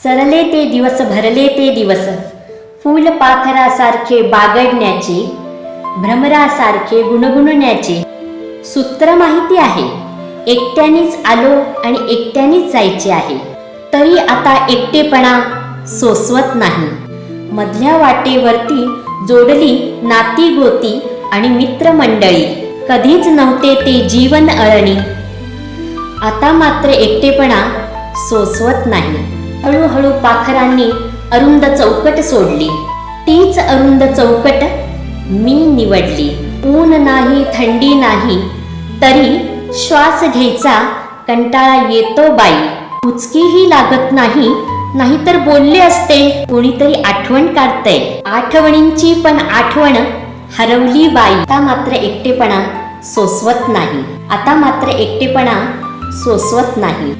सरले ते दिवस भरले ते दिवस, फुलपाखरासारखे बागडण्याचे, भ्रमरासारखे गुणगुणण्याचे. सूत्र माहिती आहे, एकट्यानेच आलो आणि एकट्यानेच जायचे आहे. तरी आता एकटेपणा सोसवत नाही. मधल्या वाटेवरती जोडली नाती गोती आणि मित्रमंडळी. कधीच नव्हते ते जीवन अळणी. आता मात्र एकटेपणा सोसवत नाही. हळूहळू पाखरांनी अरुंद चौकट सोडली. तीच अरुंद चौकट मी निवडली. ऊन नाही, थंडी नाही, तरी श्वास घ्यायचा कंटाळा येतो बाई. हुचकीही लागत नाही, नाहीतर बोलले असते. कोणीतरी आठवण काढतंय. आठवणींची पण आठवण हरवली बाई. आता मात्र एकटेपणा सोसवत नाही. आता मात्र एकटेपणा सोसवत नाही.